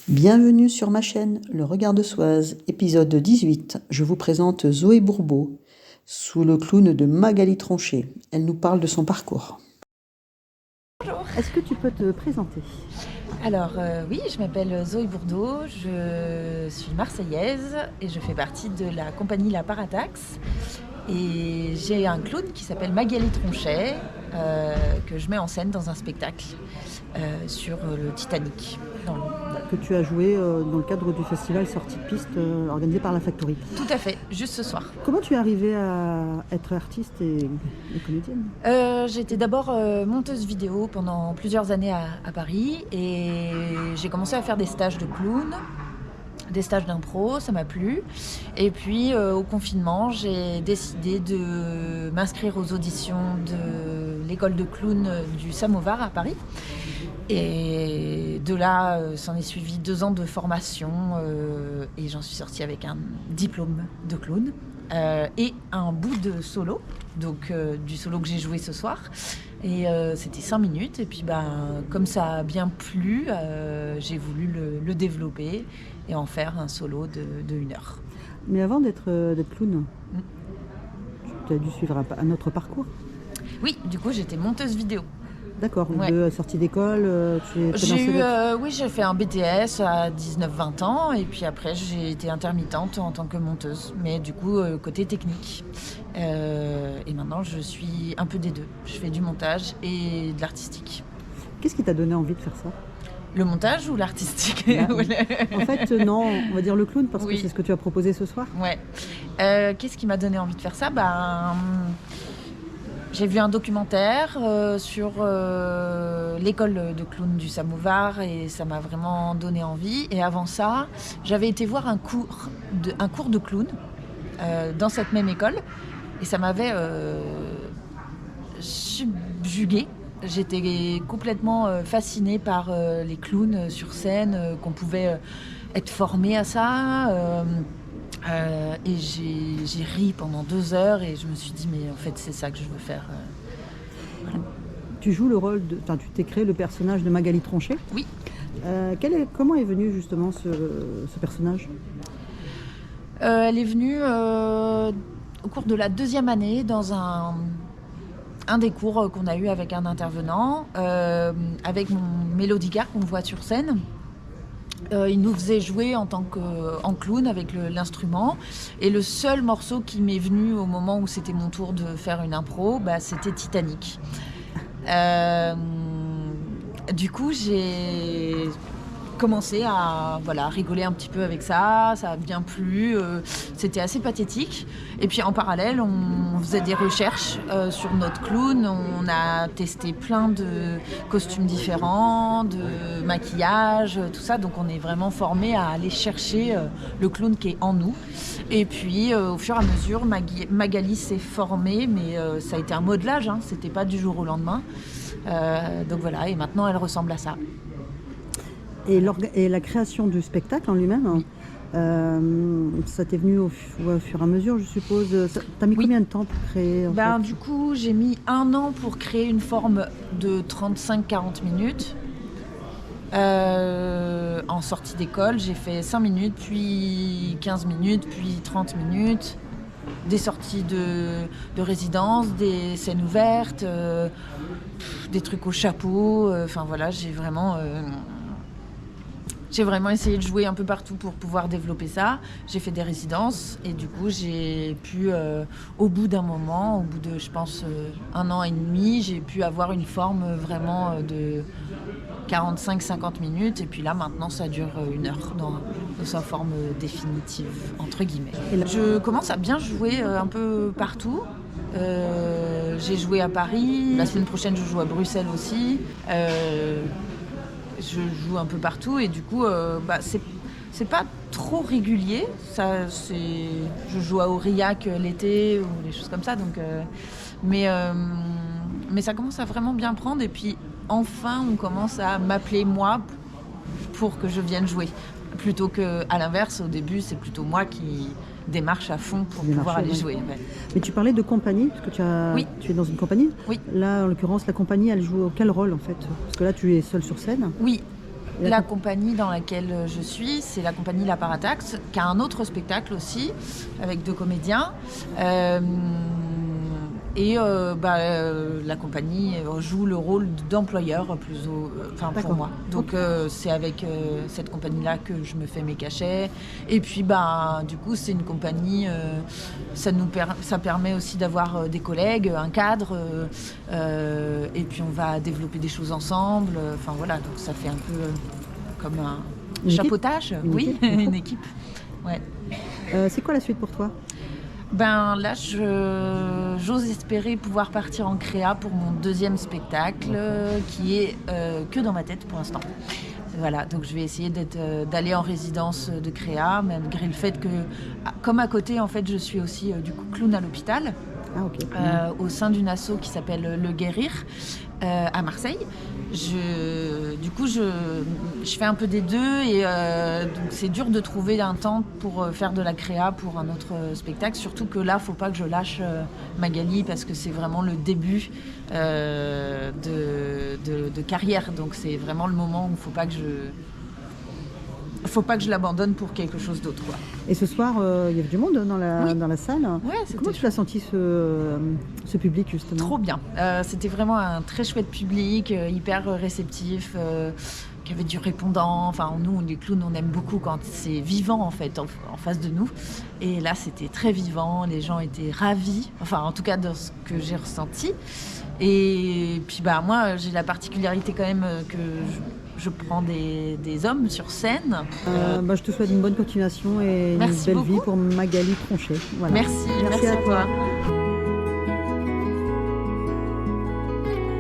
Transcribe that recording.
Bienvenue sur ma chaîne, Le Regard de Soise, épisode 18. Je vous présente Zoé Bourbeau, sous le clown de Magali Tronchet. Elle nous parle de son parcours. Bonjour. Est-ce que tu peux te présenter ? Alors oui, je m'appelle Zoé Bourbeau, je suis marseillaise et je fais partie de la compagnie La Parataxe. Et j'ai un clown qui s'appelle Magali Tronchet, que je mets en scène dans un spectacle sur le Titanic. Que tu as joué dans le cadre du festival Sortie de piste organisé par la Factory. Tout à fait, juste ce soir. Comment tu es arrivée à être artiste et comédienne ? J'étais d'abord monteuse vidéo pendant plusieurs années à Paris et j'ai commencé à faire des stages de clown, des stages d'impro, ça m'a plu. Et puis au confinement, j'ai décidé de m'inscrire aux auditions de l'école de clown du Samovar à Paris. Et de là, s'en est suivi 2 ans de formation et j'en suis sortie avec un diplôme de clown et un bout de solo, donc du solo que j'ai joué ce soir. Et c'était 5 minutes et puis comme ça a bien plu, j'ai voulu le développer et en faire un solo de 1 heure. Mais avant d'être clown, tu as dû suivre un autre parcours ? Oui, du coup j'étais monteuse vidéo. D'accord, Ouais. de sortie d'école, tu es j'ai fait un BTS à 19-20 ans et puis après j'ai été intermittente en tant que monteuse, mais du coup côté technique. Et maintenant je suis un peu des deux. Je fais du montage et de l'artistique. Qu'est-ce qui t'a donné envie de faire ça ? Le montage ou l'artistique ? En fait, non, on va dire le clown parce Oui. que c'est ce que tu as proposé ce soir. Ouais. Qu'est-ce qui m'a donné envie de faire ça ? J'ai vu un documentaire sur l'école de clown du Samovar et ça m'a vraiment donné envie. Et avant ça, j'avais été voir un cours de clown dans cette même école et ça m'avait subjuguée. J'étais complètement fascinée par les clowns sur scène, qu'on pouvait être formé à ça. Et j'ai ri pendant 2 heures et je me suis dit mais en fait c'est ça que je veux faire. Voilà. Tu joues le rôle tu t'es créé le personnage de Magali Tronchet. Oui. Comment est venu justement ce personnage ? Elle est venue au cours de la 2e année dans un des cours qu'on a eu avec un intervenant, avec mon mélodica qu'on voit sur scène. Il nous faisait jouer en clown avec l'instrument et le seul morceau qui m'est venu au moment où c'était mon tour de faire une impro, c'était Titanic. Du coup j'ai commencé à rigoler un petit peu avec ça a bien plu, c'était assez pathétique. Et puis en parallèle, on faisait des recherches sur notre clown, on a testé plein de costumes différents, de maquillage, tout ça, donc on est vraiment formé à aller chercher le clown qui est en nous. Et puis au fur et à mesure, Magali s'est formée, mais ça a été un modelage, c'était pas du jour au lendemain. Donc voilà, et maintenant elle ressemble à ça. Et la création du spectacle en lui-même, Oui. Ça t'est venu au fur et à mesure, je suppose. T'as mis Oui. combien de temps pour créer en fait ? Du coup, j'ai mis 1 an pour créer une forme de 35-40 minutes. En sortie d'école, j'ai fait 5 minutes, puis 15 minutes, puis 30 minutes. Des sorties de résidence, des scènes ouvertes, des trucs au chapeau. J'ai vraiment essayé de jouer un peu partout pour pouvoir développer ça. J'ai fait des résidences et du coup, j'ai pu, au bout d'un moment, au bout de, je pense, 1 an et demi, j'ai pu avoir une forme vraiment de 45-50 minutes. Et puis là, maintenant, ça dure 1 heure dans sa forme définitive, entre guillemets. Je commence à bien jouer un peu partout. J'ai joué à Paris. La semaine prochaine, je joue à Bruxelles aussi. Je joue un peu partout et du coup, c'est pas trop régulier. Je joue à Aurillac l'été ou des choses comme ça. Donc, mais ça commence à vraiment bien prendre. Et puis, enfin, on commence à m'appeler moi pour que je vienne jouer. Plutôt qu'à l'inverse, au début, c'est plutôt moi qui démarche à fond pour pouvoir aller jouer. Ouais. Mais tu parlais de compagnie, parce que Oui. tu es dans une compagnie. Oui. Là, en l'occurrence, la compagnie, elle joue quel rôle en fait ? Parce que là, tu es seule sur scène. Oui. La compagnie dans laquelle je suis, c'est la compagnie La Parataxe, qui a un autre spectacle aussi, avec 2 comédiens. La compagnie joue le rôle d'employeur pour moi. Donc c'est avec cette compagnie-là que je me fais mes cachets. Et puis du coup c'est une compagnie, ça permet aussi d'avoir des collègues, un cadre, et puis on va développer des choses ensemble. Donc ça fait un peu comme un chapeautage, une équipe. Ouais. C'est quoi la suite pour toi ? Là, j'ose espérer pouvoir partir en créa pour mon 2e spectacle, qui est que dans ma tête pour l'instant. Voilà, donc je vais essayer d'aller en résidence de créa, malgré le fait que, comme à côté, en fait, je suis aussi du coup clown à l'hôpital. Au sein d'une asso qui s'appelle Le Guérir à Marseille. Je fais un peu des deux et donc c'est dur de trouver un temps pour faire de la créa pour un autre spectacle, surtout que là, faut pas que je lâche Magali parce que c'est vraiment le début de carrière, donc c'est vraiment le moment où faut pas que je l'abandonne pour quelque chose d'autre, quoi. Et ce soir, il y avait du monde dans la salle. Ouais, comment tu l'as senti ce public justement ? Trop bien. C'était vraiment un très chouette public, hyper réceptif, qui avait du répondant. Enfin, nous, les clowns, on aime beaucoup quand c'est vivant en fait en face de nous. Et là, c'était très vivant. Les gens étaient ravis. Enfin, en tout cas, de ce que j'ai ressenti. Et puis, moi, j'ai la particularité quand même que je prends des hommes sur scène. Je te souhaite une bonne continuation et une Merci belle beaucoup. vie pour Magali Tronchet. Voilà. Merci à toi.